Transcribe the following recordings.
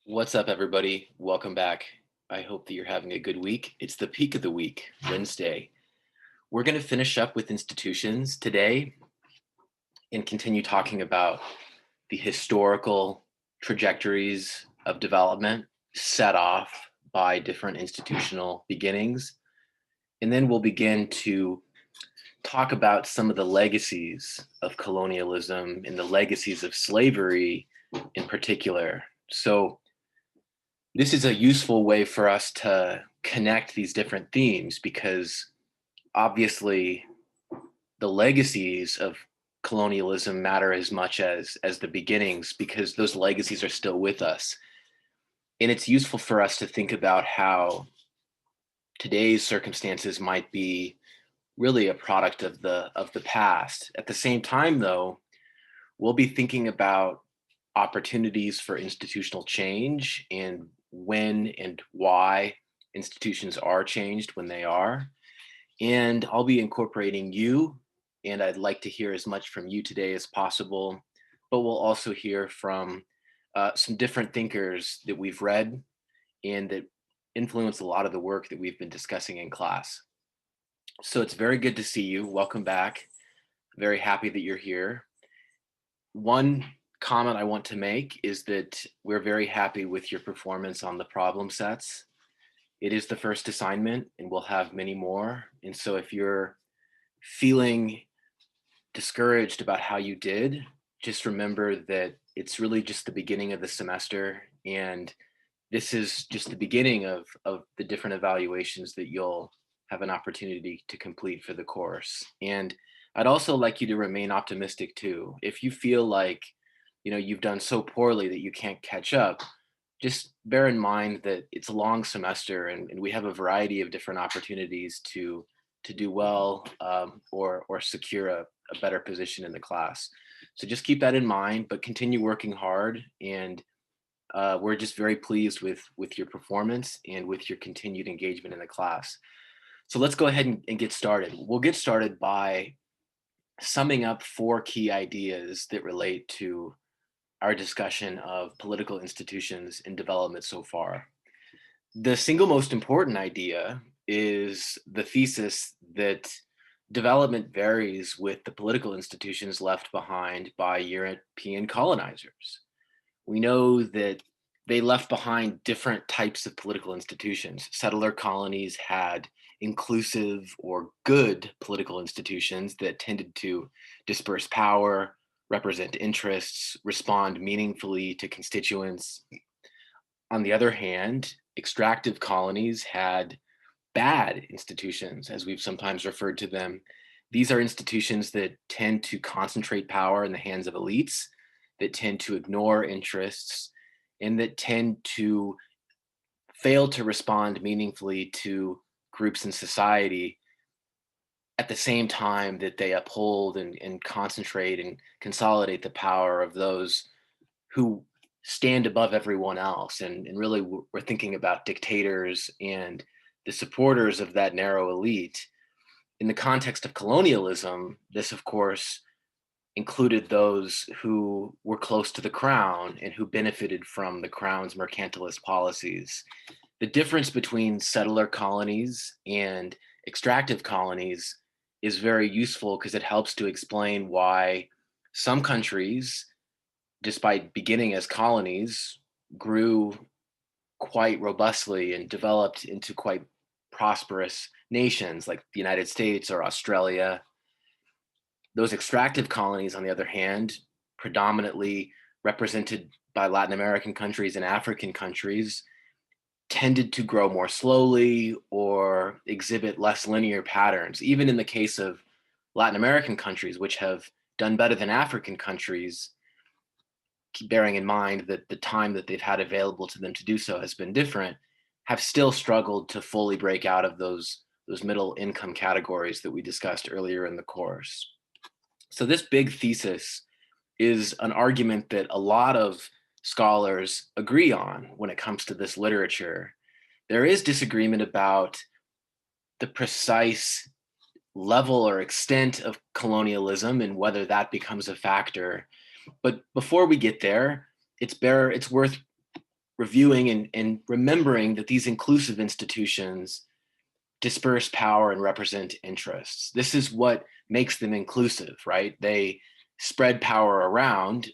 What's up, everybody? Welcome back. I hope that you're having a good week. It's the peak of the week, Wednesday. We're going to finish up with institutions today and continue talking about the historical trajectories of development set off by different institutional beginnings. And then we'll begin to talk about some of the legacies of colonialism and the legacies of slavery in particular. So, this is a useful way for us to connect these different themes because obviously the legacies of colonialism matter as much as the beginnings because those legacies are still with us. And it's useful for us to think about how today's circumstances might be really a product of the past. At the same time, though, we'll be thinking about opportunities for institutional change and when and why institutions are changed when they are. And I'll be incorporating you, and I'd like to hear as much from you today as possible. But we'll also hear from some different thinkers that we've read and that influence a lot of the work that we've been discussing in class. So it's very good to see you. Welcome back. Very happy that you're here. One comment I want to make is that we're very happy with your performance on the problem sets. It is the first assignment and we'll have many more. And so if you're feeling discouraged about how you did, just remember that it's really just the beginning of the semester. And this is just the beginning of the different evaluations that you'll have an opportunity to complete for the course. And I'd also like you to remain optimistic too. If you feel like, you've done so poorly that you can't catch up, just bear in mind that it's a long semester and we have a variety of different opportunities to do well or secure a better position in the class. So just keep that in mind, but continue working hard. And we're just very pleased with your performance and with your continued engagement in the class. So let's go ahead and get started. We'll get started by summing up 4 key ideas that relate to our discussion of political institutions in development so far. The single most important idea is the thesis that development varies with the political institutions left behind by European colonizers. We know that they left behind different types of political institutions. Settler colonies had inclusive or good political institutions that tended to disperse power, represent interests, respond meaningfully to constituents. On the other hand, extractive colonies had bad institutions, as we've sometimes referred to them. These are institutions that tend to concentrate power in the hands of elites, that tend to ignore interests, and that tend to fail to respond meaningfully to groups in society at the same time that they uphold and concentrate and consolidate the power of those who stand above everyone else. And really, we're thinking about dictators and the supporters of that narrow elite. In the context of colonialism, this, of course, included those who were close to the crown and who benefited from the crown's mercantilist policies. The difference between settler colonies and extractive colonies is very useful because it helps to explain why some countries, despite beginning as colonies, grew quite robustly and developed into quite prosperous nations like the United States or Australia. Those extractive colonies, on the other hand, predominantly represented by Latin American countries and African countries, tended to grow more slowly or exhibit less linear patterns. Even in the case of Latin American countries, which have done better than African countries, bearing in mind that the time that they've had available to them to do so has been different, have still struggled to fully break out of those middle income categories that we discussed earlier in the course. So this big thesis is an argument that a lot of scholars agree on when it comes to this literature. There is disagreement about the precise level or extent of colonialism and whether that becomes a factor. But before we get there, it's worth reviewing and remembering that these inclusive institutions disperse power and represent interests. This is what makes them inclusive, right? They spread power around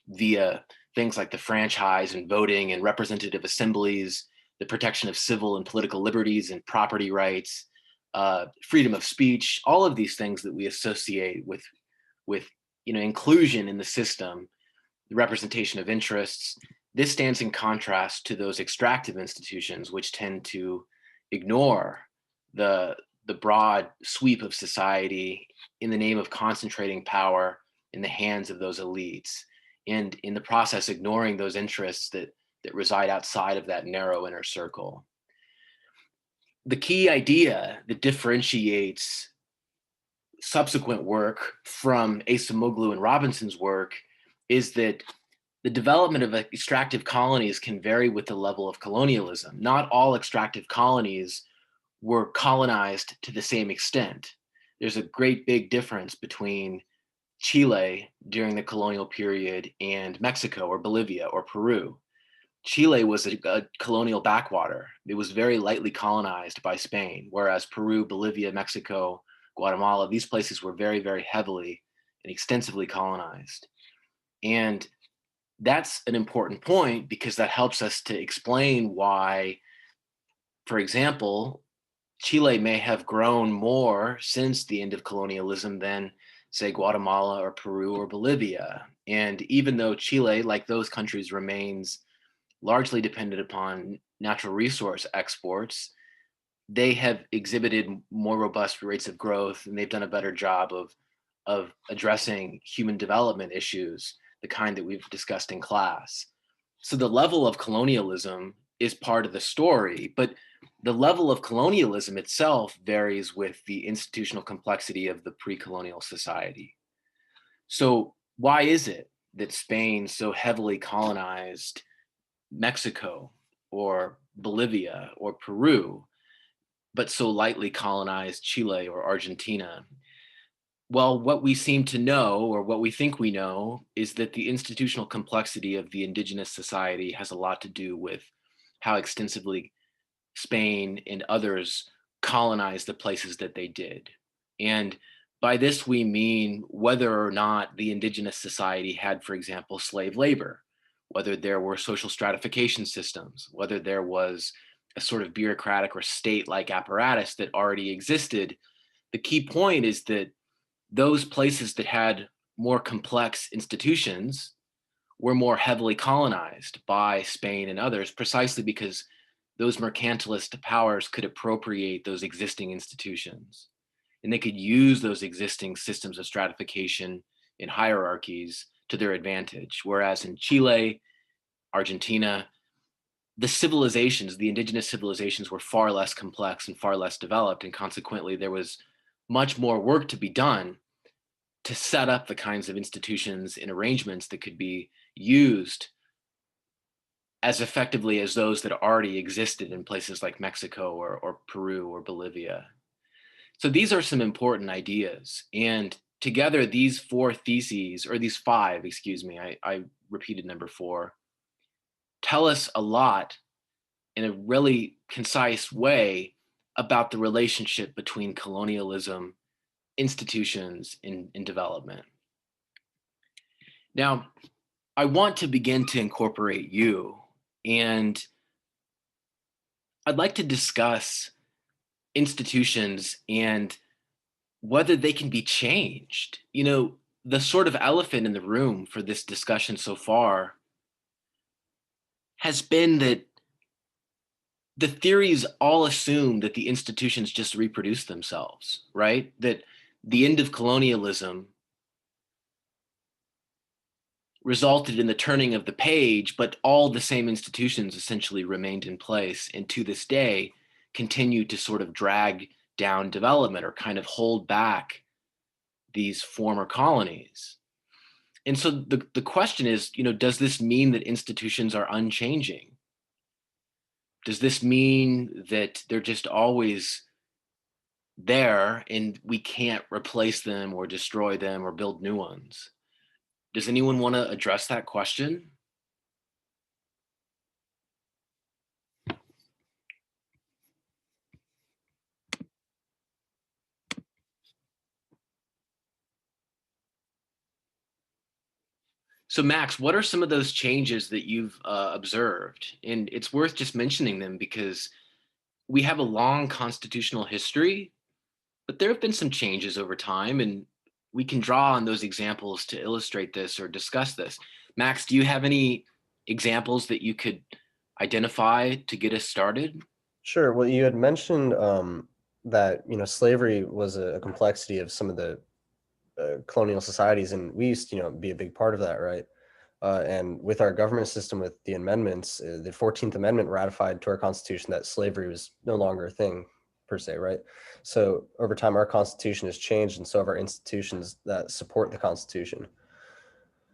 via things like the franchise and voting and representative assemblies, the protection of civil and political liberties and property rights, freedom of speech, all of these things that we associate with inclusion in the system, the representation of interests. This stands in contrast to those extractive institutions, which tend to ignore the broad sweep of society in the name of concentrating power in the hands of those elites, and in the process ignoring those interests that reside outside of that narrow inner circle. The key idea that differentiates subsequent work from Acemoglu and Robinson's work is that the development of extractive colonies can vary with the level of colonialism. Not all extractive colonies were colonized to the same extent. There's a great big difference between Chile during the colonial period and Mexico or Bolivia or Peru. Chile was a colonial backwater. It was very lightly colonized by Spain, whereas Peru, Bolivia, Mexico, Guatemala, these places were very, very heavily and extensively colonized. And that's an important point because that helps us to explain why, for example, Chile may have grown more since the end of colonialism than, say, Guatemala or Peru or Bolivia. And even though Chile, like those countries, remains largely dependent upon natural resource exports, they have exhibited more robust rates of growth, and they've done a better job of addressing human development issues, the kind that we've discussed in class. So the level of colonialism is part of the story, but the level of colonialism itself varies with the institutional complexity of the pre-colonial society. So why is it that Spain so heavily colonized Mexico or Bolivia or Peru, but so lightly colonized Chile or Argentina? Well, what we seem to know, or what we think we know, is that the institutional complexity of the indigenous society has a lot to do with how extensively Spain and others colonized the places that they did. And by this, we mean whether or not the indigenous society had, for example, slave labor, whether there were social stratification systems, whether there was a sort of bureaucratic or state-like apparatus that already existed. The key point is that those places that had more complex institutions were more heavily colonized by Spain and others, precisely because those mercantilist powers could appropriate those existing institutions, and they could use those existing systems of stratification and hierarchies to their advantage. Whereas in Chile, Argentina, the civilizations, the indigenous civilizations, were far less complex and far less developed, and consequently there was much more work to be done to set up the kinds of institutions and arrangements that could be used as effectively as those that already existed in places like Mexico or Peru or Bolivia. So these are some important ideas. And together, these four theses, or these five, excuse me, I repeated number four, tell us a lot in a really concise way about the relationship between colonialism, institutions, and development. Now, I want to begin to incorporate you, and I'd like to discuss institutions and whether they can be changed. The sort of elephant in the room for this discussion so far has been that the theories all assume that the institutions just reproduce themselves, right? That the end of colonialism resulted in the turning of the page, but all the same institutions essentially remained in place, and to this day continue to sort of drag down development or kind of hold back these former colonies. And so the question is, does this mean that institutions are unchanging? Does this mean that they're just always there and we can't replace them or destroy them or build new ones? Does anyone want to address that question? So Max, what are some of those changes that you've observed? And it's worth just mentioning them because we have a long constitutional history, but there have been some changes over time, and we can draw on those examples to illustrate this or discuss this. Max, do you have any examples that you could identify to get us started? Sure. Well, you had mentioned that slavery was a complexity of some of the colonial societies, and we used to be a big part of that, right? And with our government system, with the amendments, the 14th Amendment ratified to our Constitution that slavery was no longer a thing per se, right? So over time, our Constitution has changed, and so have our institutions that support the Constitution.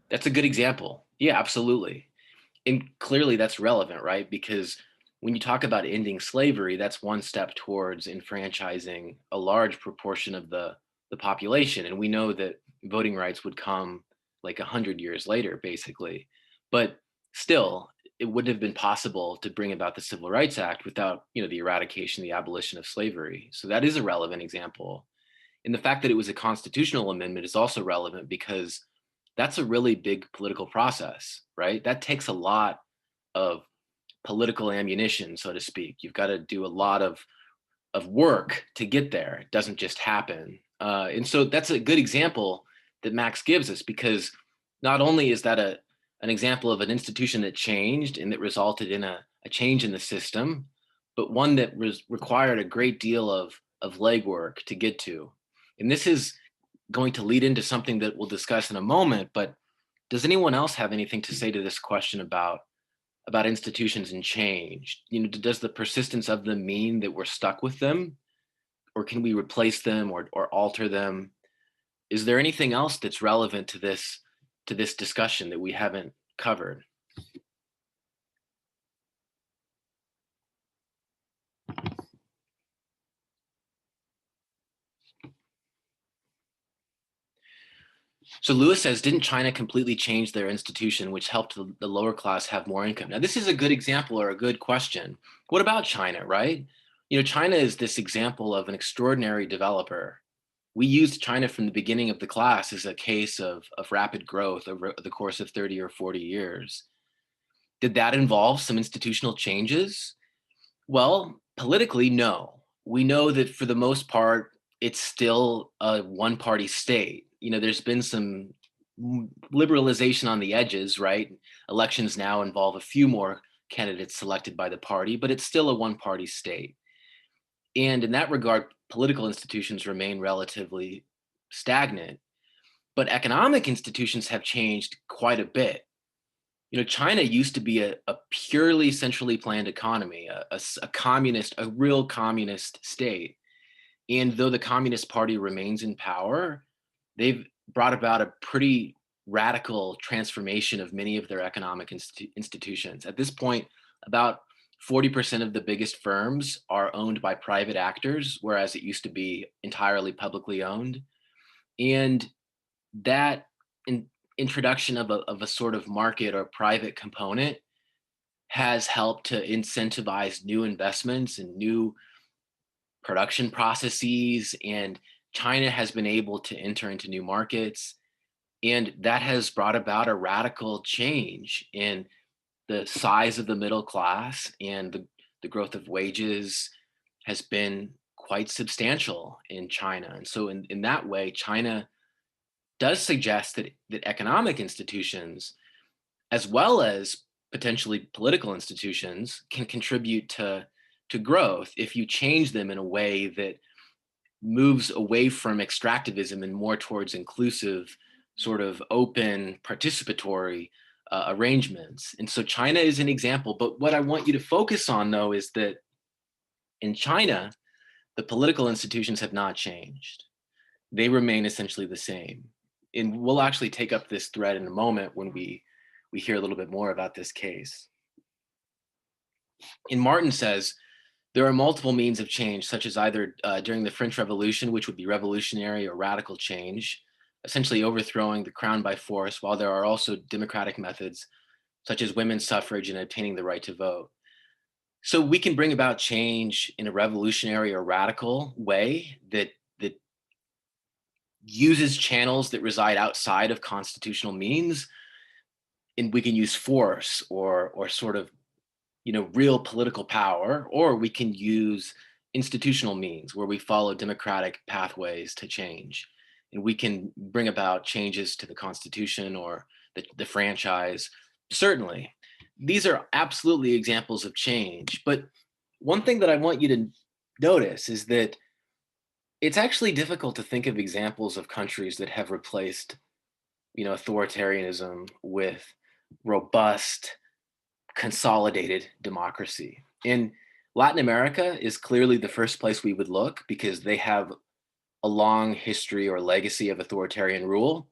That's a good example. Yeah, absolutely. And clearly that's relevant, right? Because when you talk about ending slavery, that's one step towards enfranchising a large proportion of the population. And we know that voting rights would come like 100 years later, basically. But still, it wouldn't have been possible to bring about the Civil Rights Act without, the eradication, the abolition of slavery. So that is a relevant example. And the fact that it was a constitutional amendment is also relevant because that's a really big political process, right? That takes a lot of political ammunition, so to speak. You've got to do a lot of work to get there. It doesn't just happen. And so that's a good example that Max gives us because not only is that an example of an institution that changed and that resulted in a change in the system, but one that required a great deal of legwork to get to. And this is going to lead into something that we'll discuss in a moment, but does anyone else have anything to say to this question about institutions and change? Does the persistence of them mean that we're stuck with them, or can we replace them or alter them? Is there anything else that's relevant to this discussion that we haven't covered? So Lewis says, didn't China completely change their institution, which helped the lower class have more income? Now, this is a good example or a good question. What about China, right? China is this example of an extraordinary developer. We used China from the beginning of the class as a case of rapid growth over the course of 30 or 40 years. Did that involve some institutional changes? Well, politically, no. We know that for the most part, it's still a one party state. There's been some liberalization on the edges, right? Elections now involve a few more candidates selected by the party, but it's still a one party state. And in that regard, political institutions remain relatively stagnant, but economic institutions have changed quite a bit. China used to be a purely centrally planned economy, a communist, a real communist state. And though the Communist Party remains in power, they've brought about a pretty radical transformation of many of their economic institutions. At this point, about 40% of the biggest firms are owned by private actors, whereas it used to be entirely publicly owned. And that introduction of a sort of market or private component has helped to incentivize new investments and new production processes. And China has been able to enter into new markets. And that has brought about a radical change in the size of the middle class, and the growth of wages has been quite substantial in China. And so in that way, China does suggest that economic institutions, as well as potentially political institutions, can contribute to growth if you change them in a way that moves away from extractivism and more towards inclusive, sort of open, participatory arrangements. And so China is an example. But what I want you to focus on, though, is that in China, the political institutions have not changed. They remain essentially the same. And we'll actually take up this thread in a moment when we hear a little bit more about this case. And Martin says, there are multiple means of change, such as either during the French Revolution, which would be revolutionary or radical change, essentially overthrowing the crown by force, while there are also democratic methods, such as women's suffrage and obtaining the right to vote. So we can bring about change in a revolutionary or radical way that uses channels that reside outside of constitutional means, and we can use force or sort of, real political power, or we can use institutional means where we follow democratic pathways to change. And we can bring about changes to the Constitution or the franchise. Certainly, these are absolutely examples of change. But one thing that I want you to notice is that it's actually difficult to think of examples of countries that have replaced, authoritarianism with robust, consolidated democracy. In Latin America is clearly the first place we would look because they have a long history or legacy of authoritarian rule.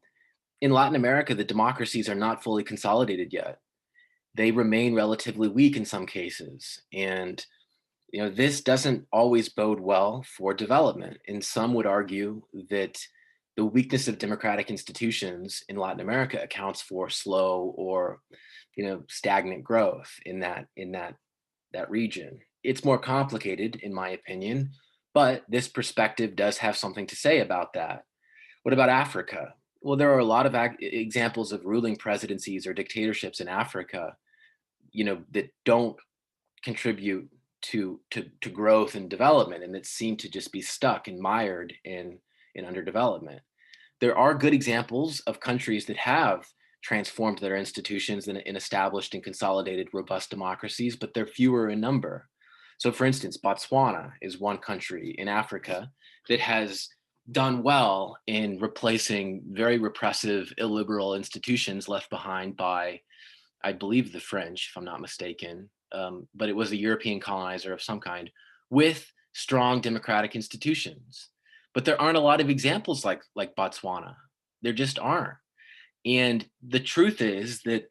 In Latin America, the democracies are not fully consolidated yet. They remain relatively weak in some cases. And this doesn't always bode well for development. And some would argue that the weakness of democratic institutions in Latin America accounts for slow or stagnant growth in that region. It's more complicated, in my opinion, but this perspective does have something to say about that. What about Africa? Well, there are a lot of examples of ruling presidencies or dictatorships in Africa, that don't contribute to growth and development, and that seem to just be stuck and mired in underdevelopment. There are good examples of countries that have transformed their institutions in established and consolidated robust democracies, but they're fewer in number. So, for instance, Botswana is one country in Africa that has done well in replacing very repressive, illiberal institutions left behind by, I believe, the French, if I'm not mistaken, but it was a European colonizer of some kind, with strong democratic institutions. But there aren't a lot of examples like Botswana. There just aren't. And the truth is that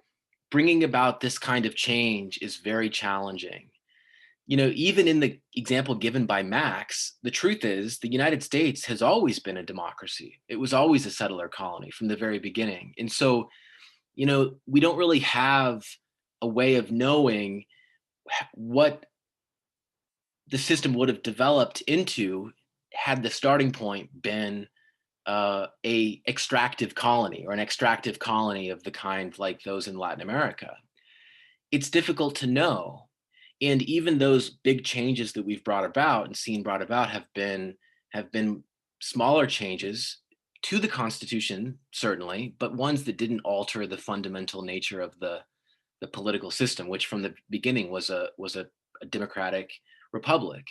bringing about this kind of change is very challenging. Even in the example given by Max, the truth is the United States has always been a democracy. It was always a settler colony from the very beginning. And so, we don't really have a way of knowing what the system would have developed into had the starting point been a extractive colony or an extractive colony of the kind like those in Latin America. It's difficult to know. And even those big changes that we've brought about and seen brought about have been smaller changes to the Constitution, certainly, but ones that didn't alter the fundamental nature of the political system, which from the beginning was a democratic republic,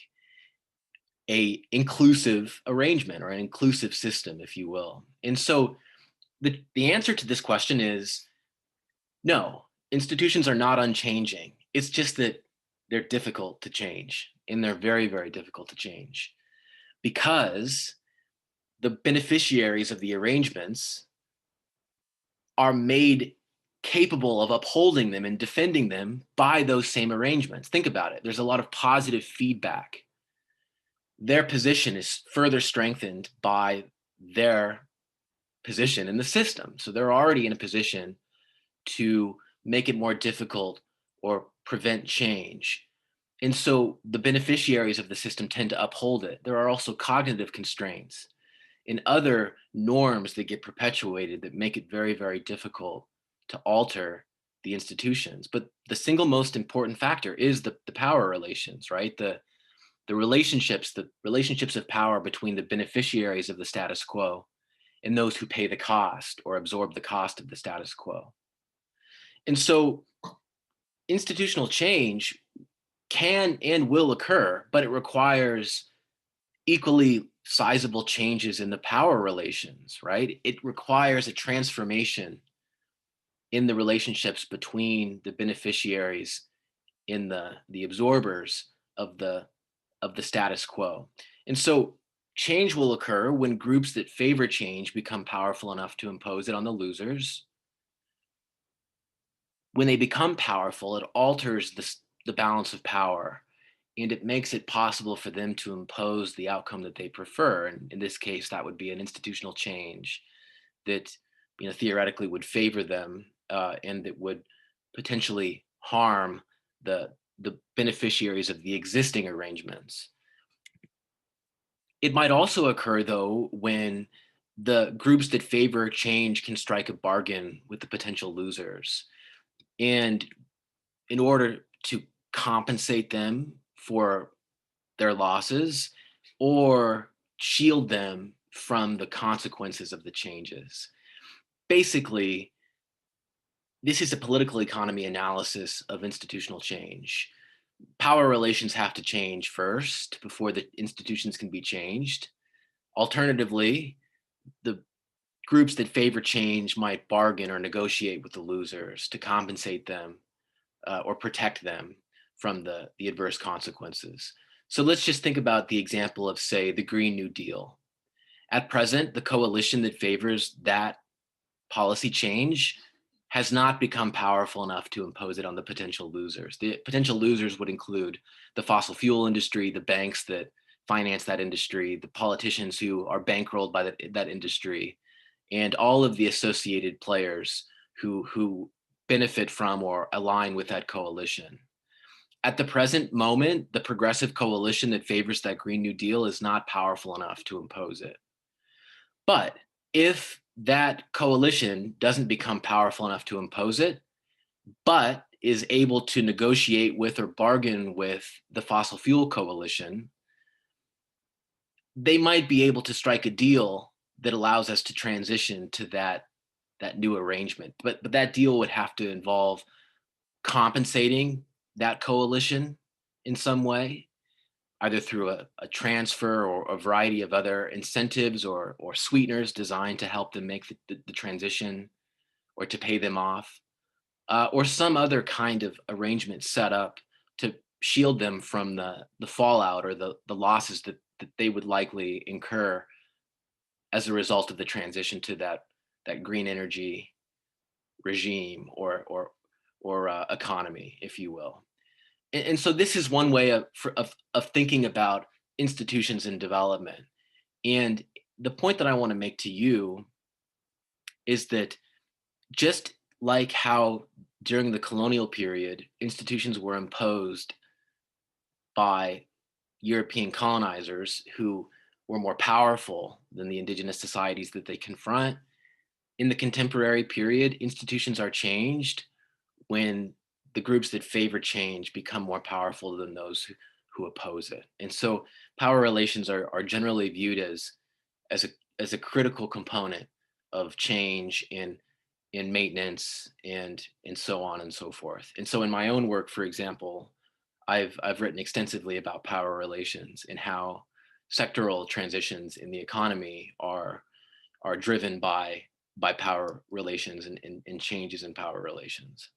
a inclusive arrangement or an inclusive system, if you will. And so the answer to this question is no, institutions are not unchanging. It's just that they're difficult to change, and they're very, very difficult to change because the beneficiaries of the arrangements are made capable of upholding them and defending them by those same arrangements. Think about it. There's a lot of positive feedback. Their position is further strengthened by their position in the system. So they're already in a position to make it more difficult or prevent change. And so the beneficiaries of the system tend to uphold it. There are also cognitive constraints and other norms that get perpetuated that make it very, very difficult to alter the institutions. But the single most important factor is the power relations, right? The relationships of power between the beneficiaries of the status quo and those who pay the cost or absorb the cost of the status quo. And so institutional change can and will occur, but it requires equally sizable changes in the power relations, right? It requires a transformation in the relationships between the beneficiaries and the absorbers of the status quo. And so change will occur when groups that favor change become powerful enough to impose it on the losers. When they become powerful, it alters the balance of power, and it makes it possible for them to impose the outcome that they prefer. And in this case, that would be an institutional change that theoretically would favor them, and that would potentially harm the beneficiaries of the existing arrangements. It might also occur, though, when the groups that favor change can strike a bargain with the potential losers. And in order to compensate them for their losses or shield them from the consequences of the changes. Basically, this is a political economy analysis of institutional change. Power relations have to change first before the institutions can be changed. Alternatively, the groups that favor change might bargain or negotiate with the losers to compensate them or protect them from the adverse consequences. So let's just think about the example of, say, the Green New Deal. At present, the coalition that favors that policy change has not become powerful enough to impose it on the potential losers. The potential losers would include the fossil fuel industry, the banks that finance that industry, the politicians who are bankrolled by that industry, and all of the associated players who benefit from or align with that coalition. At the present moment, the progressive coalition that favors that Green New Deal is not powerful enough to impose it. But if that coalition doesn't become powerful enough to impose it, but is able to negotiate with or bargain with the fossil fuel coalition, they might be able to strike a deal that allows us to transition to that new arrangement. But that deal would have to involve compensating that coalition in some way, either through a transfer or a variety of other incentives or sweeteners designed to help them make the transition or to pay them off, or some other kind of arrangement set up to shield them from the fallout or the losses that they would likely incur as a result of the transition to that green energy regime or economy, if you will. And so this is one way of thinking about institutions and development. And the point that I want to make to you is that just like how during the colonial period, institutions were imposed by European colonizers who were more powerful than the indigenous societies that they confront, in the contemporary period, institutions are changed when the groups that favor change become more powerful than those who oppose it. And so power relations are generally viewed as a critical component of change in maintenance and so on and so forth. And so in my own work, for example, I've written extensively about power relations and how sectoral transitions in the economy are driven by power relations and changes in power relations.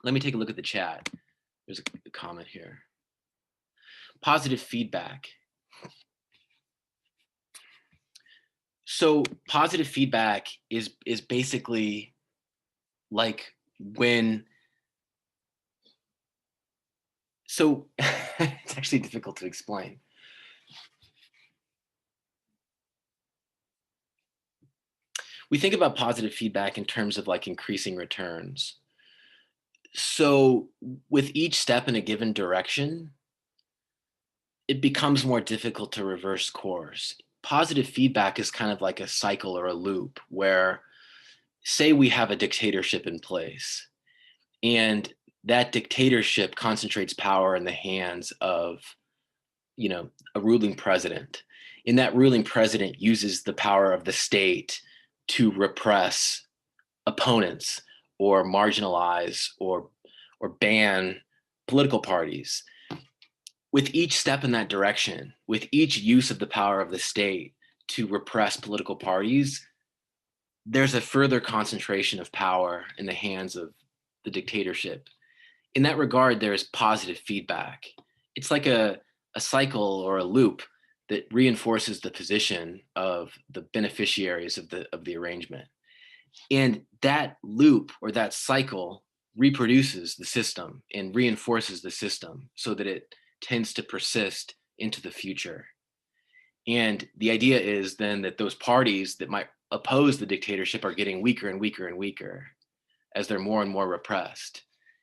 Let me take a look at the chat. There's a comment here. Positive feedback. So positive feedback is basically like when, so it's actually difficult to explain. We think about positive feedback in terms of like increasing returns. So with each step in a given direction, it becomes more difficult to reverse course. Positive feedback is kind of like a cycle or a loop where, say we have a dictatorship in place and that dictatorship concentrates power in the hands of, a ruling president. And that ruling president uses the power of the state to repress opponents or marginalize or ban political parties. With each step in that direction, with each use of the power of the state to repress political parties, there's a further concentration of power in the hands of the dictatorship. In that regard, there's positive feedback. It's like a cycle or a loop that reinforces the position of the beneficiaries of the arrangement. And that loop or that cycle reproduces the system and reinforces the system so that it tends to persist into the future. And the idea is then that those parties that might oppose the dictatorship are getting weaker and weaker and weaker as they're more and more repressed.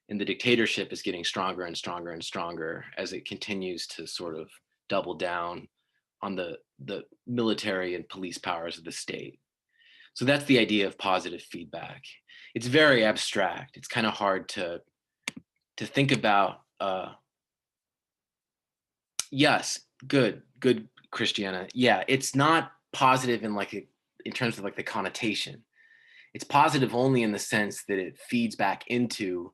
And the dictatorship is getting stronger and stronger and stronger as it continues to sort of double down on the military and police powers of the state. So that's the idea of positive feedback. it's very abstract. It's kind of hard to think about. Yes, good, Christiana. Yeah, it's not positive in in terms of like the connotation. It's positive only in the sense that it feeds back into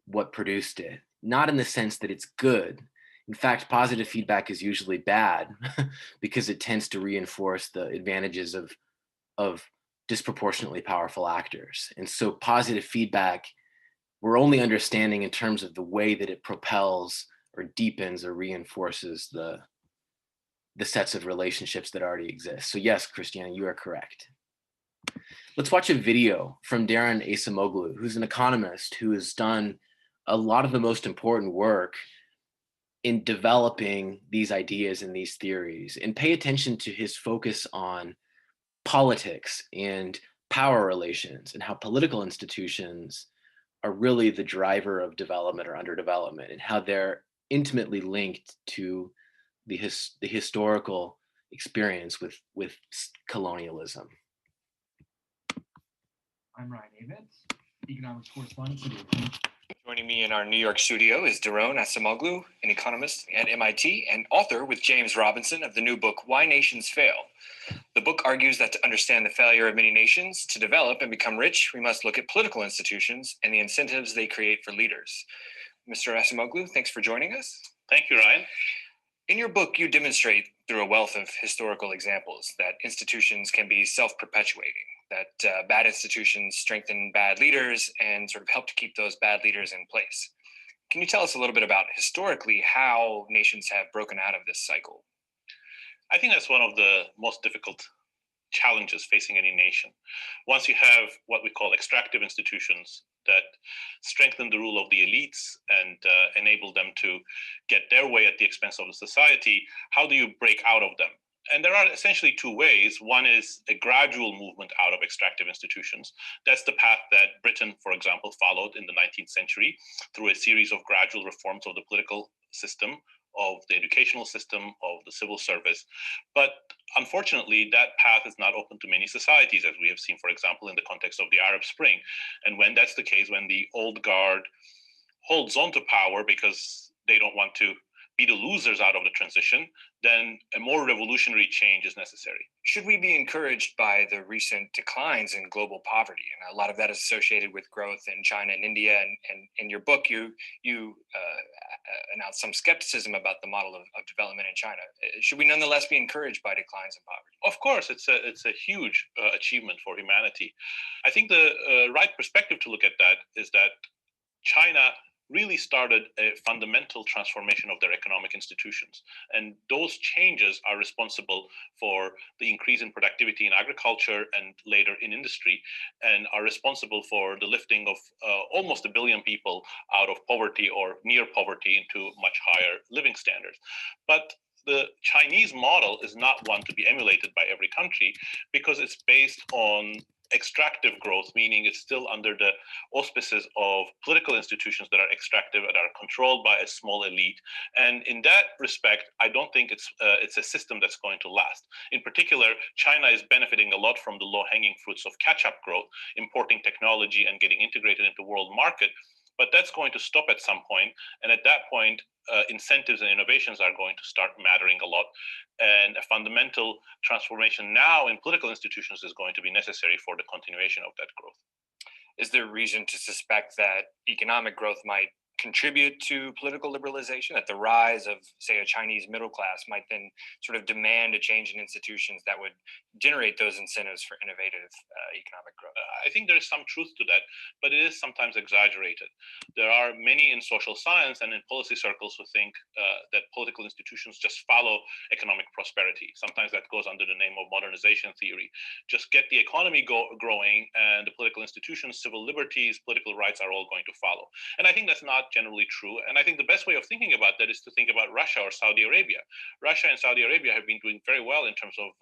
what produced it, not in the sense that it's good. In fact, positive feedback is usually bad because it tends to reinforce the advantages of disproportionately powerful actors. And so positive feedback, we're only understanding in terms of the way that it propels or deepens or reinforces the sets of relationships that already exist. So yes, Christiana, you are correct. Let's watch a video from Darren Acemoglu, who's an economist who has done a lot of the most important work in developing these ideas and these theories, and pay attention to his focus on politics and power relations and how political institutions are really the driver of development or underdevelopment, and how they're intimately linked to the historical experience with colonialism. I'm Ryan Avitz, economics correspondent for the Economic. Joining me in our New York studio is Daron Acemoglu, an economist at MIT and author with James Robinson of the new book, Why Nations Fail. The book argues that to understand the failure of many nations to develop and become rich, we must look at political institutions and the incentives they create for leaders. Mr. Acemoglu, thanks for joining us. Thank you, Ryan. In your book, you demonstrate through a wealth of historical examples that institutions can be self-perpetuating, that bad institutions strengthen bad leaders and sort of help to keep those bad leaders in place. Can you tell us a little bit about historically how nations have broken out of this cycle? I think that's one of the most difficult challenges facing any nation. Once you have what we call extractive institutions that strengthen the rule of the elites and enable them to get their way at the expense of the society, how do you break out of them? And there are essentially two ways. One is a gradual movement out of extractive institutions. That's the path that Britain, for example, followed in the 19th century through a series of gradual reforms of the political system, of the educational system, of the civil service. But unfortunately, that path is not open to many societies, as we have seen, for example, in the context of the Arab Spring. And when that's the case, when the old guard holds on to power because they don't want to be the losers out of the transition, then a more revolutionary change is necessary. Should we be encouraged by the recent declines in global poverty? And a lot of that is associated with growth in China and India. And in your book, you announced some skepticism about the model of development in China. Should we nonetheless be encouraged by declines in poverty? Of course, it's a huge achievement for humanity. I think the right perspective to look at that is that China really started a fundamental transformation of their economic institutions. And those changes are responsible for the increase in productivity in agriculture and later in industry, and are responsible for the lifting of almost 1 billion people out of poverty or near poverty into much higher living standards. But the Chinese model is not one to be emulated by every country because it's based on extractive growth, meaning it's still under the auspices of political institutions that are extractive and are controlled by a small elite. And in that respect, I don't think it's a system that's going to last. In particular, China is benefiting a lot from the low-hanging fruits of catch-up growth, importing technology and getting integrated into world market. But that's going to stop at some point. And at that point, incentives and innovations are going to start mattering a lot. And a fundamental transformation now in political institutions is going to be necessary for the continuation of that growth. Is there reason to suspect that economic growth might contribute to political liberalization, that the rise of, say, a Chinese middle class might then sort of demand a change in institutions that would generate those incentives for innovative economic growth? I think there is some truth to that, but it is sometimes exaggerated. There are many in social science and in policy circles who think that political institutions just follow economic prosperity. Sometimes that goes under the name of modernization theory. Just get the economy growing and the political institutions, civil liberties, political rights are all going to follow. And I think that's not generally true. And I think the best way of thinking about that is to think about Russia or Saudi Arabia. Russia and Saudi Arabia have been doing very well in terms of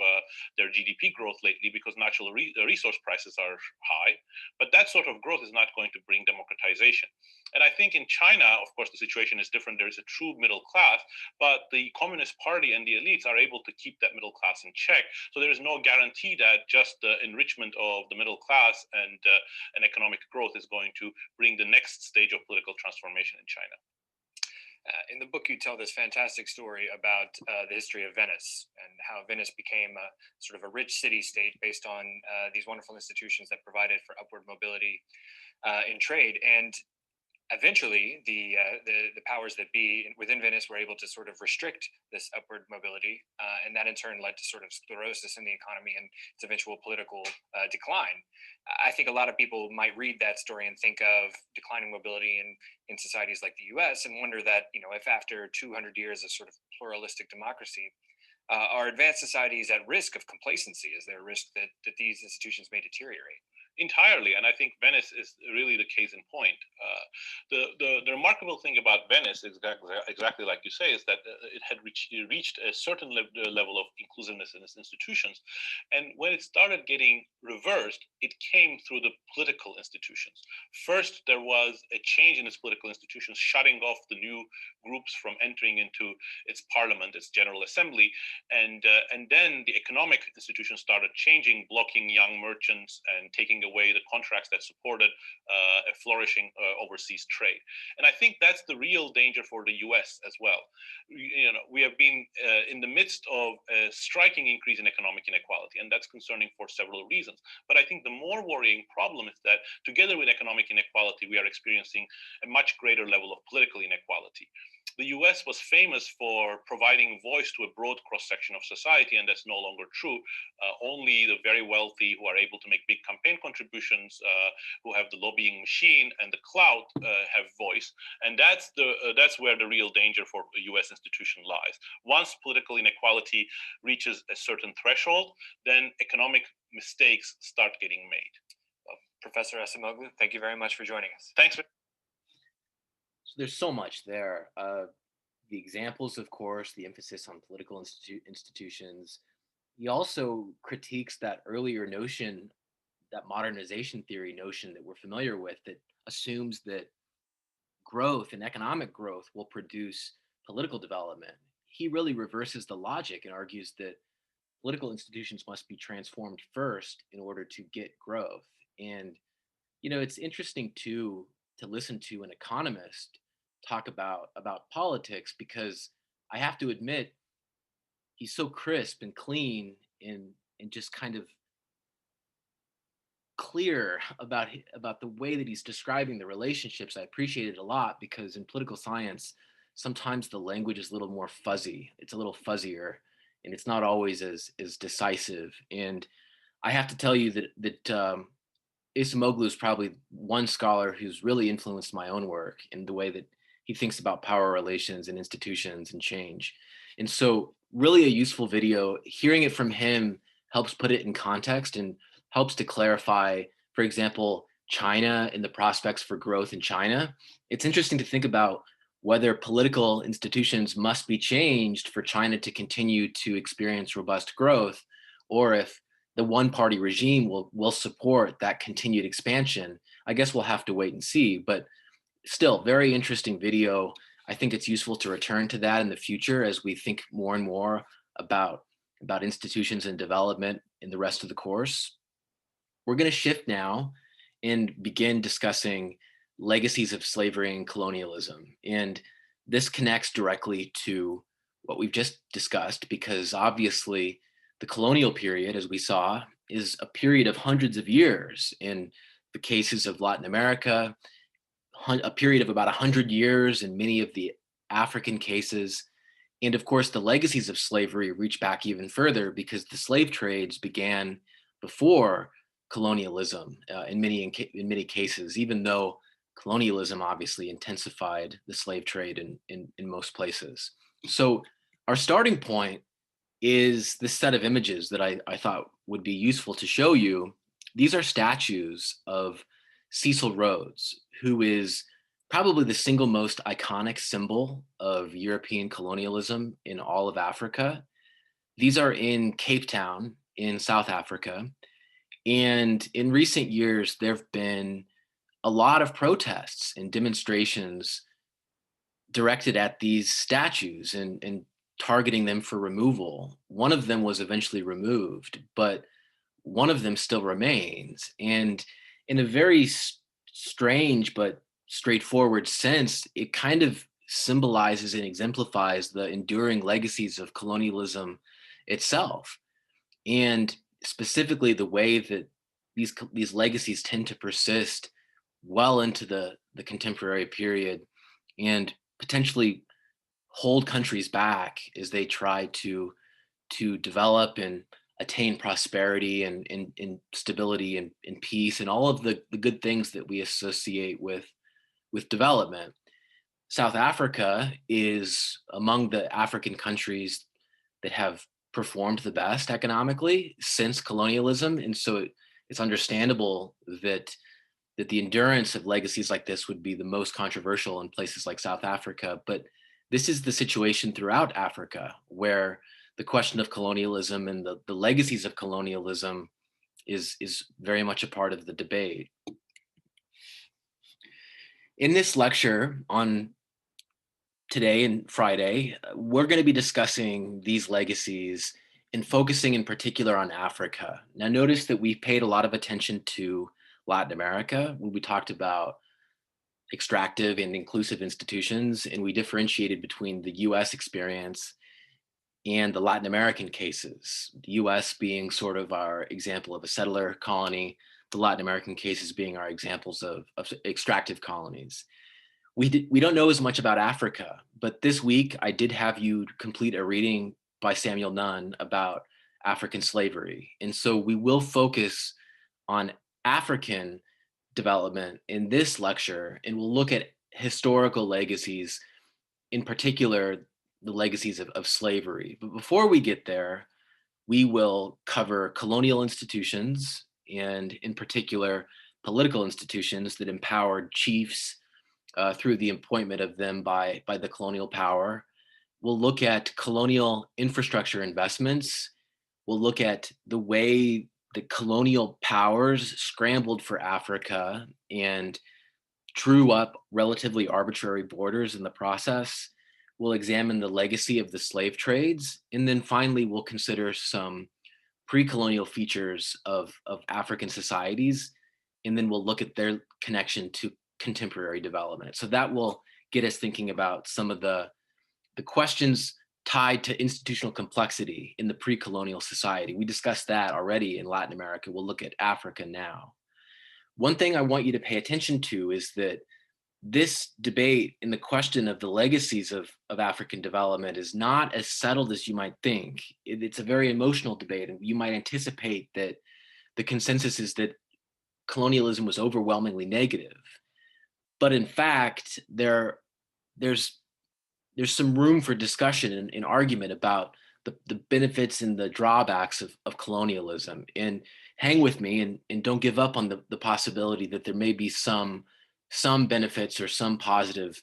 their GDP growth lately because natural resource prices are high. But that sort of growth is not going to bring democratization. And I think in China, of course, the situation is different. There is a true middle class, but the Communist Party and the elites are able to keep that middle class in check. So there is no guarantee that just the enrichment of the middle class and economic growth is going to bring the next stage of political transformation in China. In the book, you tell this fantastic story about the history of Venice and how Venice became a sort of a rich city-state based on these wonderful institutions that provided for upward mobility in trade. And eventually, the powers that be within Venice were able to sort of restrict this upward mobility, and that in turn led to sort of sclerosis in the economy and its eventual political decline. I think a lot of people might read that story and think of declining mobility in societies like the U.S. and wonder that, you know, if after 200 years of sort of pluralistic democracy, our advanced society is at risk of complacency. Is there a risk that these institutions may deteriorate? Entirely, and I think Venice is really the case in point. The remarkable thing about Venice, exactly like you say, is that it had reached a certain level of inclusiveness in its institutions, and when it started getting reversed, it came through the political institutions. First, there was a change in its political institutions, shutting off the new groups from entering into its parliament, its general assembly, and then the economic institutions started changing, blocking young merchants and taking away the contracts that supported a flourishing overseas trade. And I think that's the real danger for the U.S. as well. You know, we have been in the midst of a striking increase in economic inequality, and that's concerning for several reasons. But I think the more worrying problem is that together with economic inequality, we are experiencing a much greater level of political inequality. The US was famous for providing voice to a broad cross-section of society, and that's no longer true. Only the very wealthy who are able to make big campaign contributions, who have the lobbying machine and the clout, have voice. And that's where the real danger for a US institution lies. Once political inequality reaches a certain threshold, then economic mistakes start getting made. Professor Acemoglu, thank you very much for joining us. Thanks. So there's so much there. The examples, of course, the emphasis on political institutions. He also critiques that earlier notion, that modernization theory notion that we're familiar with, that assumes that growth and economic growth will produce political development. He really reverses the logic and argues that political institutions must be transformed first in order to get growth. And you know, it's interesting too to listen to an economist talk about politics, because I have to admit he's so crisp and clean and just kind of clear about the way that he's describing the relationships. I appreciate it a lot, because in political science sometimes the language is a little more fuzzy. It's a little fuzzier, and it's not always as decisive. And I have to tell you that Acemoglu is probably one scholar who's really influenced my own work in the way that he thinks about power relations and institutions and change. And so really a useful video. Hearing it from him helps put it in context and helps to clarify, for example, China and the prospects for growth in China. It's interesting to think about whether political institutions must be changed for China to continue to experience robust growth, or if the one-party regime will support that continued expansion. I guess we'll have to wait and see, but still, very interesting video. I think it's useful to return to that in the future as we think more and more about institutions and development in the rest of the course. We're going to shift now and begin discussing legacies of slavery and colonialism. And this connects directly to what we've just discussed, because obviously the colonial period, as we saw, is a period of hundreds of years. In the cases of Latin America, a period of about 100 years in many of the African cases. And of course, the legacies of slavery reach back even further, because the slave trades began before colonialism in many cases, even though colonialism obviously intensified the slave trade in most places. So our starting point is this set of images that I thought would be useful to show you. These are statues of Cecil Rhodes, who is probably the single most iconic symbol of European colonialism in all of Africa. These are in Cape Town in South Africa. And in recent years, there have been a lot of protests and demonstrations directed at these statues and targeting them for removal. One of them was eventually removed, but one of them still remains. And in a very strange but straightforward sense, it kind of symbolizes and exemplifies the enduring legacies of colonialism itself. And specifically the way that these legacies tend to persist well into the contemporary period and potentially hold countries back as they try to develop and attain prosperity and stability and peace and all of the good things that we associate with development. South Africa is among the African countries that have performed the best economically since colonialism. And so it's understandable that the endurance of legacies like this would be the most controversial in places like South Africa. But this is the situation throughout Africa, where the question of colonialism and the legacies of colonialism is very much a part of the debate. In this lecture on today and Friday, we're going to be discussing these legacies and focusing in particular on Africa. Now, notice that we paid a lot of attention to Latin America when we talked about extractive and inclusive institutions, and we differentiated between the US experience and the Latin American cases, the US being sort of our example of a settler colony, the Latin American cases being our examples of extractive colonies. We don't know as much about Africa, but this week I did have you complete a reading by Samuel Nunn about African slavery. And so we will focus on African development in this lecture, and we'll look at historical legacies, in particular, the legacies of slavery. But before we get there, we will cover colonial institutions, and in particular, political institutions that empowered chiefs through the appointment of them by the colonial power. We'll look at colonial infrastructure investments. We'll look at the way the colonial powers scrambled for Africa and drew up relatively arbitrary borders in the process. We'll examine the legacy of the slave trades. And then finally, we'll consider some pre-colonial features of African societies. And then we'll look at their connection to contemporary development. So that will get us thinking about some of the questions tied to institutional complexity in the pre-colonial society. We discussed that already in Latin America. We'll look at Africa now. One thing I want you to pay attention to is that this debate in the question of the legacies of African development is not as settled as you might think. It's a very emotional debate, and you might anticipate that the consensus is that colonialism was overwhelmingly negative. But in fact, there's some room for discussion and argument about the benefits and the drawbacks of colonialism. And hang with me and don't give up on the possibility that there may be some benefits or some positive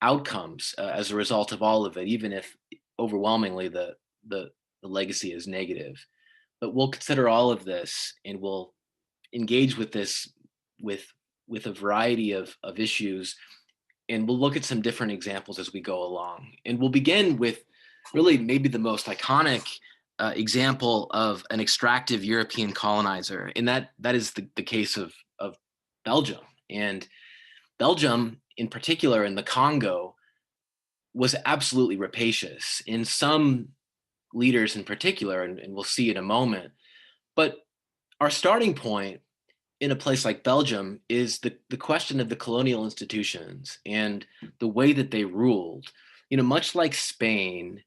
outcomes as a result of all of it, even if overwhelmingly the legacy is negative. But we'll consider all of this, and we'll engage with this with a variety of issues, and we'll look at some different examples as we go along. And we'll begin with really maybe the most iconic example of an extractive European colonizer, and that is the case of Belgium. And Belgium, in particular in the Congo, was absolutely rapacious in some leaders in particular, and we'll see in a moment. But our starting point in a place like Belgium is the question of the colonial institutions and the way that they ruled. You know, much like Spain,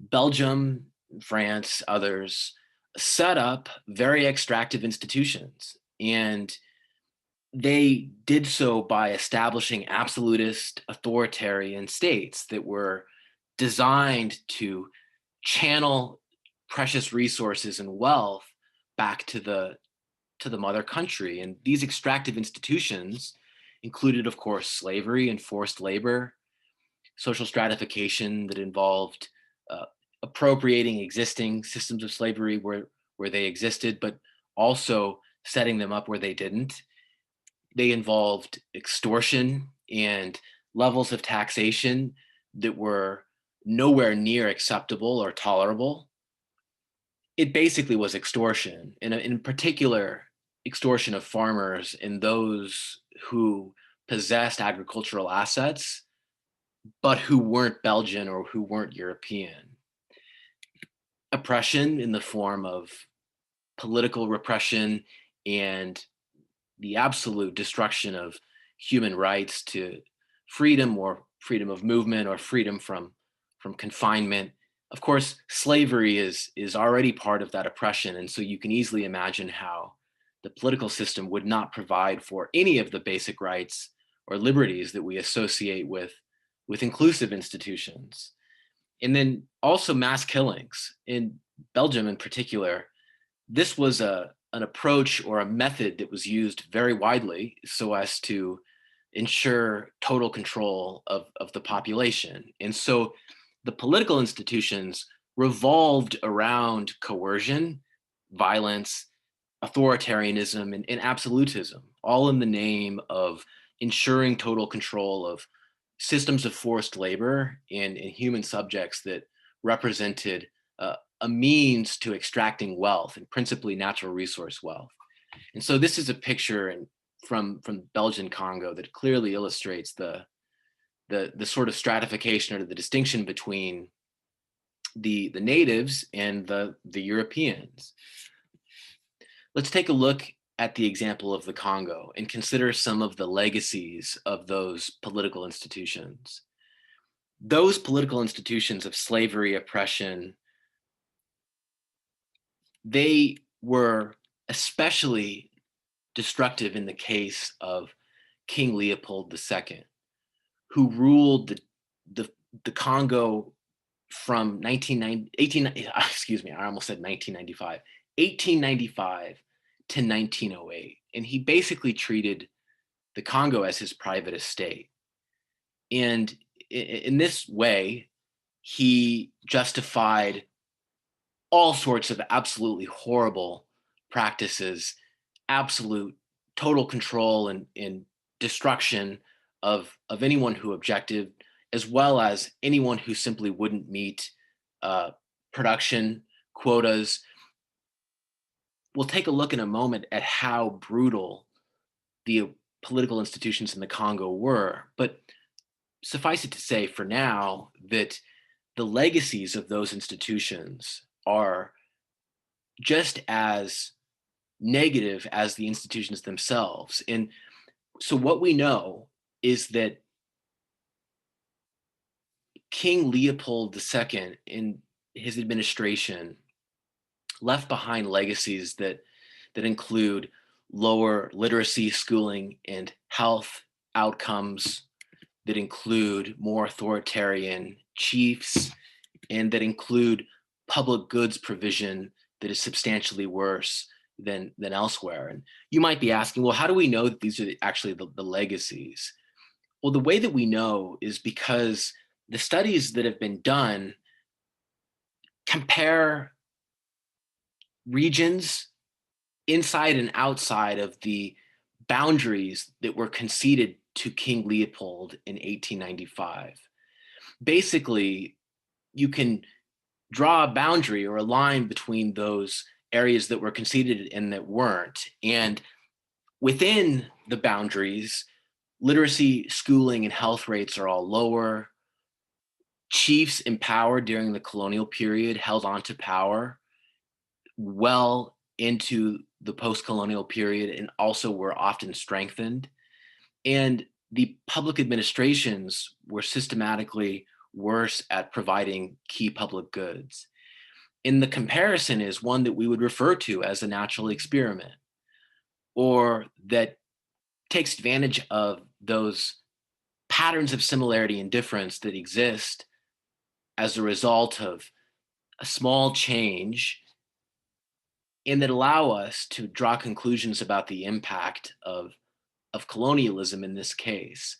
Belgium, France, others set up very extractive institutions, and they did so by establishing absolutist authoritarian states that were designed to channel precious resources and wealth back to the mother country. And these extractive institutions included, of course, slavery and forced labor, social stratification that involved appropriating existing systems of slavery where they existed, but also setting them up where they didn't. they involved extortion and levels of taxation that were nowhere near acceptable or tolerable. It basically was extortion, and in particular, extortion of farmers and those who possessed agricultural assets, but who weren't Belgian or who weren't European. Oppression in the form of political repression and the absolute destruction of human rights to freedom, or freedom of movement, or freedom from confinement. Of course, slavery is already part of that oppression, and so you can easily imagine how the political system would not provide for any of the basic rights or liberties that we associate with inclusive institutions. And then also mass killings in Belgium in particular. This was an approach or a method that was used very widely so as to ensure total control of the population. And so the political institutions revolved around coercion, violence, authoritarianism, and absolutism, all in the name of ensuring total control of systems of forced labor and human subjects that represented a means to extracting wealth, and principally natural resource wealth. And so this is a picture from Belgian Congo that clearly illustrates the sort of stratification or the distinction between the natives and the Europeans. Let's take a look at the example of the Congo and consider some of the legacies of those political institutions. Those political institutions of slavery, oppression, they were especially destructive in the case of King Leopold II, who ruled the Congo from 1895 to 1908. And he basically treated the Congo as his private estate. And in this way, he justified all sorts of absolutely horrible practices, absolute total control and destruction of anyone who objected, as well as anyone who simply wouldn't meet production quotas. We'll take a look in a moment at how brutal the political institutions in the Congo were, but suffice it to say for now that the legacies of those institutions are just as negative as the institutions themselves. And so what we know is that King Leopold II in his administration left behind legacies that include lower literacy, schooling, and health outcomes, that include more authoritarian chiefs, and that include public goods provision that is substantially worse than elsewhere. And you might be asking, well, how do we know that these are actually the legacies? Well, the way that we know is because the studies that have been done compare regions inside and outside of the boundaries that were conceded to King Leopold in 1895. Basically, you can draw a boundary or a line between those areas that were conceded and that weren't. And within the boundaries, literacy, schooling, and health rates are all lower. Chiefs in power during the colonial period held on to power well into the post-colonial period and also were often strengthened. And the public administrations were systematically worse at providing key public goods. And the comparison is one that we would refer to as a natural experiment, or that takes advantage of those patterns of similarity and difference that exist as a result of a small change, and that allow us to draw conclusions about the impact of colonialism in this case.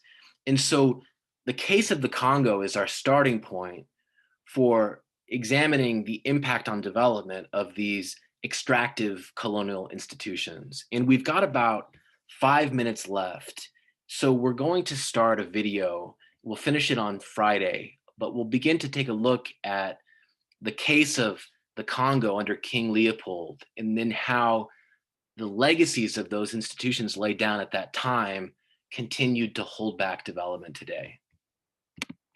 And so the case of the Congo is our starting point for examining the impact on development of these extractive colonial institutions. And we've got about 5 minutes left. So we're going to start a video. We'll finish it on Friday, but we'll begin to take a look at the case of the Congo under King Leopold, and then how the legacies of those institutions laid down at that time continued to hold back development today.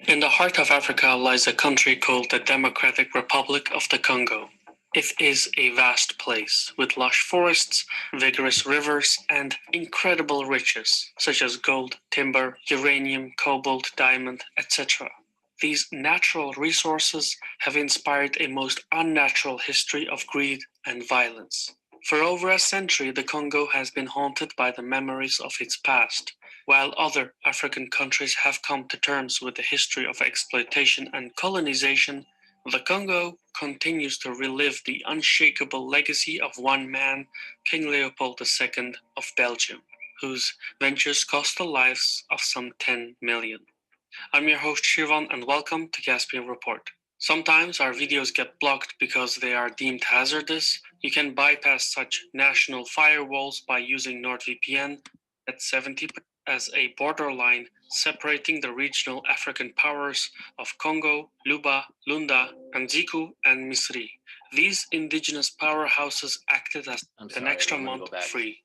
In the heart of Africa lies a country called the Democratic Republic of the Congo. It is a vast place with lush forests, vigorous rivers, and incredible riches such as gold, timber, uranium, cobalt, diamond, etc. These natural resources have inspired a most unnatural history of greed and violence. For over a century, the Congo has been haunted by the memories of its past, while other African countries have come to terms with the history of exploitation and colonization. The Congo continues to relive the unshakable legacy of one man, King Leopold II of Belgium, whose ventures cost the lives of some 10 million. I'm your host Shivan, and welcome to Caspian Report. Sometimes our videos get blocked because they are deemed hazardous. You can bypass such national firewalls by using NordVPN at 70% as a borderline separating the regional African powers of Congo, Luba, Lunda, Anziku, and Misri. These indigenous powerhouses acted as an extra month free.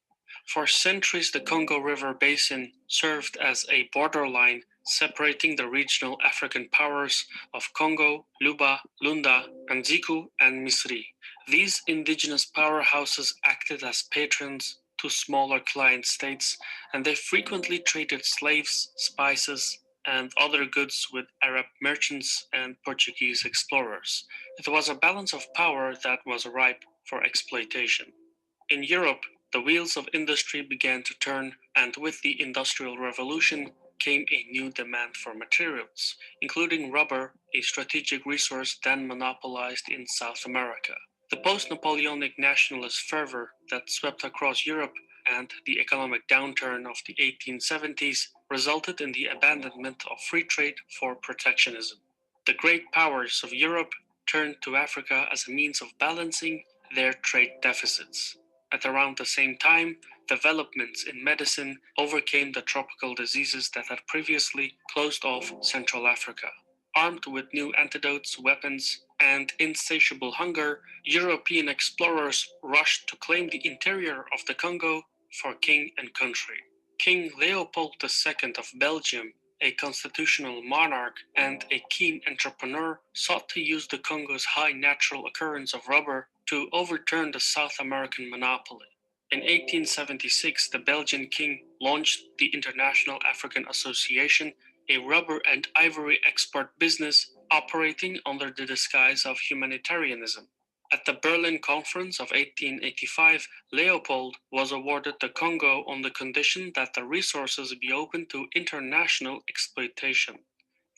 For centuries, the Congo River Basin served as a borderline separating the regional African powers of Congo, Luba, Lunda, Anziku, and Misri. These indigenous powerhouses acted as patrons to smaller client states, and they frequently traded slaves, spices, and other goods with Arab merchants and Portuguese explorers. It was a balance of power that was ripe for exploitation. In Europe, the wheels of industry began to turn, and with the Industrial Revolution came a new demand for materials, including rubber, a strategic resource then monopolized in South America. The post-Napoleonic nationalist fervor that swept across Europe and the economic downturn of the 1870s resulted in the abandonment of free trade for protectionism. The great powers of Europe turned to Africa as a means of balancing their trade deficits. At around the same time, developments in medicine overcame the tropical diseases that had previously closed off Central Africa. Armed with new antidotes, weapons, and insatiable hunger, European explorers rushed to claim the interior of the Congo for king and country. King Leopold II of Belgium, a constitutional monarch and a keen entrepreneur, sought to use the Congo's high natural occurrence of rubber to overturn the South American monopoly. In 1876, the Belgian king launched the International African Association, a rubber and ivory export business operating under the disguise of humanitarianism. At the Berlin Conference of 1885, Leopold was awarded the Congo on the condition that the resources be open to international exploitation.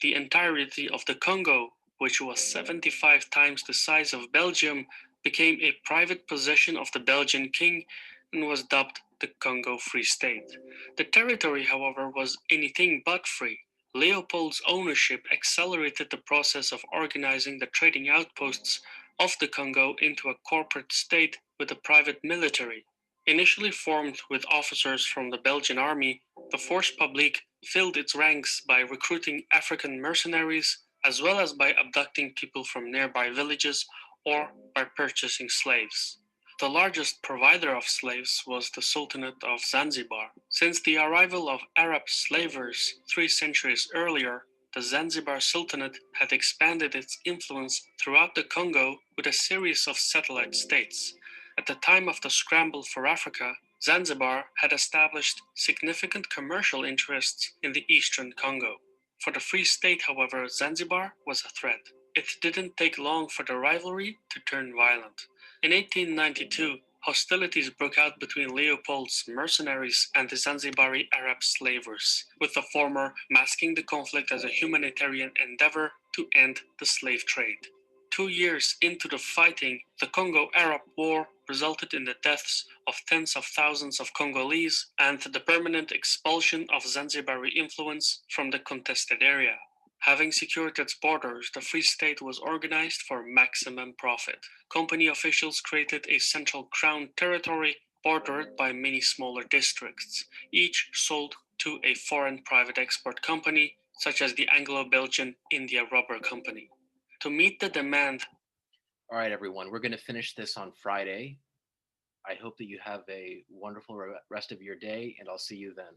The entirety of the Congo, which was 75 times the size of Belgium, became a private possession of the Belgian king and was dubbed the Congo Free State. The territory, however, was anything but free. Leopold's ownership accelerated the process of organizing the trading outposts of the Congo into a corporate state with a private military. Initially formed with officers from the Belgian army, the Force Publique filled its ranks by recruiting African mercenaries, as well as by abducting people from nearby villages or by purchasing slaves. The largest provider of slaves was the Sultanate of Zanzibar. Since the arrival of Arab slavers 3 centuries earlier, the Zanzibar Sultanate had expanded its influence throughout the Congo with a series of satellite states. At the time of the scramble for Africa, Zanzibar had established significant commercial interests in the eastern Congo. For the Free State, however, Zanzibar was a threat. It didn't take long for the rivalry to turn violent. In 1892, hostilities broke out between Leopold's mercenaries and the Zanzibari Arab slavers, with the former masking the conflict as a humanitarian endeavor to end the slave trade. 2 years into the fighting, the Congo-Arab War resulted in the deaths of tens of thousands of Congolese and the permanent expulsion of Zanzibari influence from the contested area. Having secured its borders, the Free State was organized for maximum profit. Company officials created a central crown territory bordered by many smaller districts, each sold to a foreign private export company, such as the Anglo-Belgian India Rubber Company. To meet the demand. All right, everyone, we're going to finish this on Friday. I hope that you have a wonderful rest of your day, and I'll see you then.